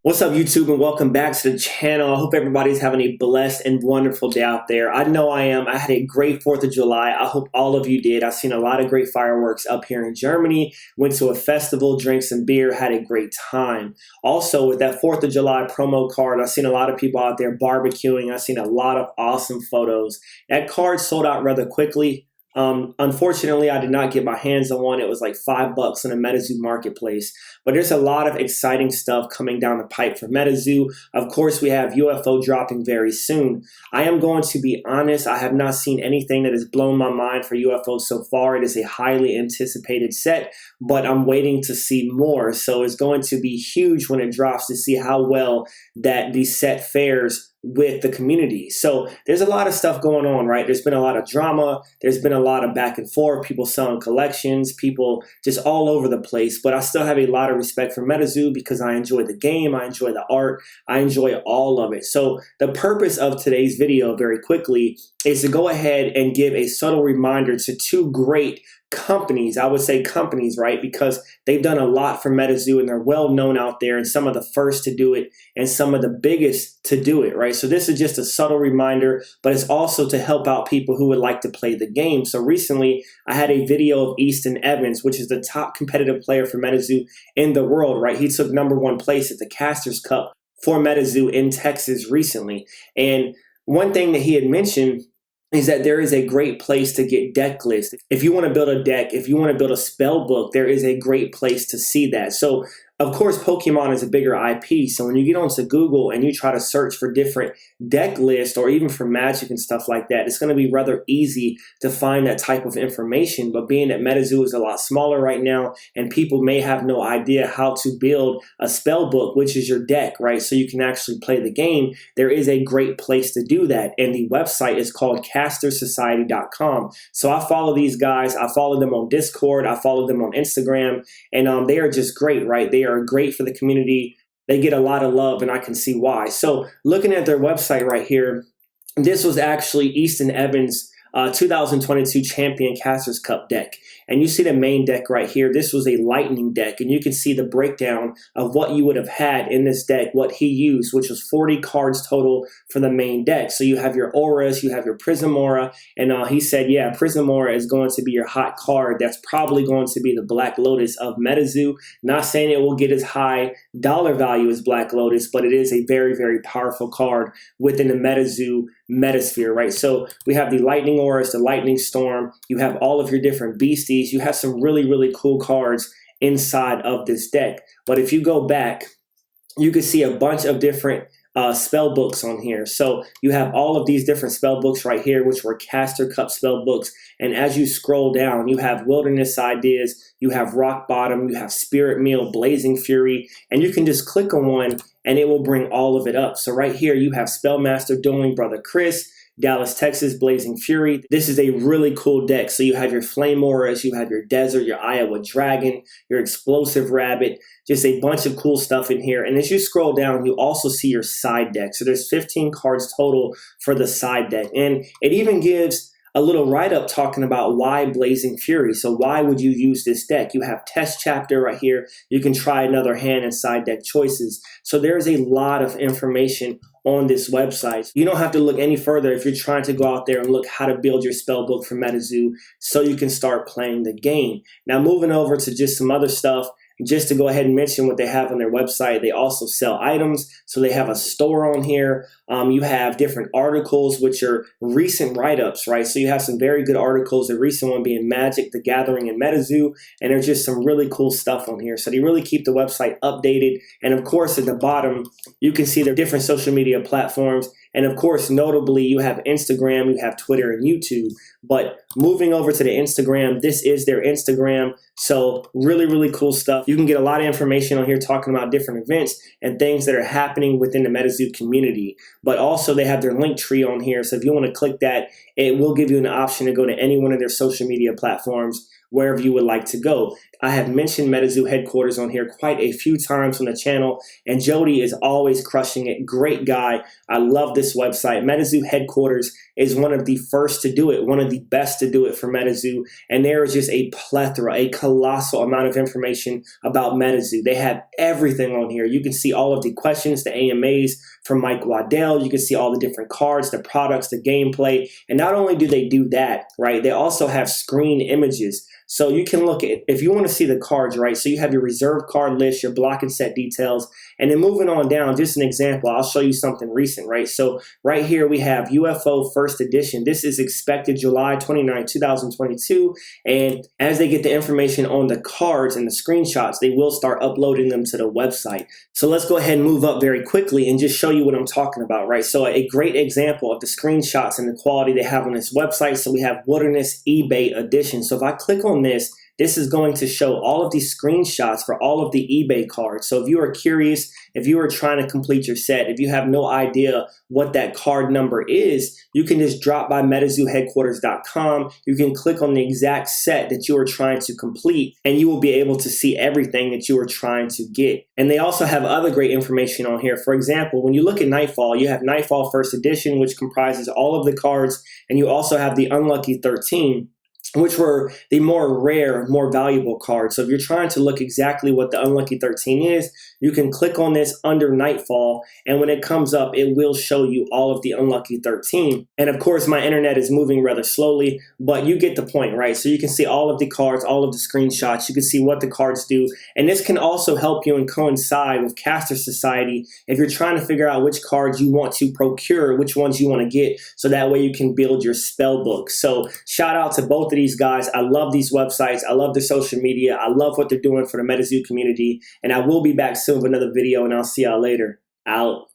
What's up, YouTube, and welcome back to the channel. I hope everybody's having a blessed and wonderful day out there. I know I am. I had a great 4th of July. I hope all of you did. I've seen a lot of great fireworks up here in Germany. Went to a festival, drank some beer, had a great time. Also, with that 4th of July promo card, I've seen a lot of people out there barbecuing. I've seen a lot of awesome photos. That card sold out rather quickly. Unfortunately, I did not get my hands on one. It was like $5 in a MetaZoo marketplace. But there's a lot of exciting stuff coming down the pipe for MetaZoo. Of course, we have UFO dropping very soon. I am going to be honest, I have not seen anything that has blown my mind for UFO so far. It is a highly anticipated set, but I'm waiting to see more. So it's going to be huge when it drops to see how well that the set fares with the community. So there's a lot of stuff going on, right? There's been a lot of drama. There's been a lot of back and forth, people selling collections, people just all over the place. But I still have a lot of respect for MetaZoo because I enjoy the game. I enjoy the art. I enjoy all of it. So the purpose of today's video very quickly is to go ahead and give a subtle reminder to two great companies. I would say companies, right? Because they've done a lot for MetaZoo and they're well known out there and some of the first to do it and some of the biggest to do it, right? So this is just a subtle reminder, but it's also to help out people who would like to play the game. So recently I had a video of Easton Evans, which is the top competitive player for MetaZoo in the world, right? He took #1 place at the Casters Cup for MetaZoo in Texas recently. And one thing that he had mentioned is that there is a great place to get deck lists. If you want to build a deck, if you want to build a spell book, there is a great place to see that. So of course, Pokemon is a bigger IP. So when you get onto Google and you try to search for different deck lists or even for Magic and stuff like that, it's going to be rather easy to find that type of information. But being that MetaZoo is a lot smaller right now and people may have no idea how to build a spell book, which is your deck, right? So you can actually play the game. There is a great place to do that. And the website is called castersociety.com. So I follow these guys. I follow them on Discord. I follow them on Instagram. And they are just great, right? They are great for the community. They get a lot of love and I can see why. So looking at their website right here, this was actually Easton Evans' 2022 Champion Casters Cup deck. And you see the main deck right here. This was a lightning deck. And you can see the breakdown of what you would have had in this deck, what he used, which was 40 cards total for the main deck. So you have your auras, you have your Prism Aura. And he said, yeah, Prism Aura is going to be your hot card. That's probably going to be the Black Lotus of MetaZoo. Not saying it will get as high dollar value as Black Lotus, but it is a very, very powerful card within the MetaZoo metasphere, right? So we have the Lightning Auras, the Lightning Storm. You have all of your different beasties. You have some really, really cool cards inside of this deck. But if you go back, you can see a bunch of different spell books on here. So you have all of these different spell books right here, which were Caster Cup spell books. And as you scroll down, you have Wilderness Ideas, you have Rock Bottom, you have Spirit Meal, Blazing Fury, and you can just click on one and it will bring all of it up. So right here, you have Spellmaster Dueling Brother Chris, Dallas, Texas, Blazing Fury. This is a really cool deck. So you have your Flame Auras, you have your Desert, your Iowa Dragon, your Explosive Rabbit, just a bunch of cool stuff in here. And as you scroll down, you also see your side deck. So there's 15 cards total for the side deck. And it even gives a little write-up talking about why Blazing Fury. So why would you use this deck? You have Test Chapter right here. You can try another hand and side deck choices. So there's a lot of information on this website. You don't have to look any further if you're trying to go out there and look how to build your spell book for MetaZoo so you can start playing the game. Now moving over to just some other stuff, just to go ahead and mention what they have on their website. They also sell items. So they have a store on here. You have different articles, which are recent write-ups, right? So you have some very good articles. The recent one being Magic, the Gathering, and MetaZoo. And there's just some really cool stuff on here. So they really keep the website updated. And of course, at the bottom, you can see their different social media platforms. And of course, notably, you have Instagram, you have Twitter, and YouTube. But moving over to the Instagram, this is their Instagram. So really, really cool stuff. You can get a lot of information on here talking about different events and things that are happening within the MetaZoo community. But also they have their link tree on here. So if you want to click that, it will give you an option to go to any one of their social media platforms wherever you would like to go. I have mentioned MetaZoo Headquarters on here quite a few times on the channel, and Jody is always crushing it. Great guy. I love this website. MetaZoo Headquarters is one of the first to do it, one of the best to do it for MetaZoo, and there is just a plethora, a colossal amount of information about MetaZoo. They have everything on here. You can see all of the questions, the AMAs from Mike Waddell. You can see all the different cards, the products, the gameplay, and not only do they do that, right, they also have screen images. So you can look at, if you want to see the cards, right, so you have your reserve card list, your block and set details, and then moving on down, just an example, I'll show you something recent, right? So right here we have UFO First Edition. This is expected July 29, 2022, and as they get the information on the cards and the screenshots, they will start uploading them to the website. So let's go ahead and move up very quickly and just show you what I'm talking about, right? So a great example of the screenshots and the quality they have on this website. So we have Wilderness eBay Edition. So if I click on this is going to show all of these screenshots for all of the eBay cards. So if you are curious, if you are trying to complete your set, if you have no idea what that card number is, you can just drop by MetaZooHeadquarters.com. You can click on the exact set that you are trying to complete, and you will be able to see everything that you are trying to get. And they also have other great information on here. For example, when you look at Nightfall, you have Nightfall First Edition, which comprises all of the cards, and you also have the Unlucky 13, which were the more rare, more valuable cards. So if you're trying to look exactly what the Unlucky 13 is, you can click on this under Nightfall, and when it comes up, it will show you all of the Unlucky 13. And of course, my internet is moving rather slowly, but you get the point, right? So you can see all of the cards, all of the screenshots, you can see what the cards do, and this can also help you and coincide with Caster Society if you're trying to figure out which cards you want to procure, which ones you want to get, so that way you can build your spell book. So shout out to both of these guys. I love these websites. I love their social media. I love what they're doing for the MetaZoo community, and I will be back soon with another video, and I'll see y'all later. Out.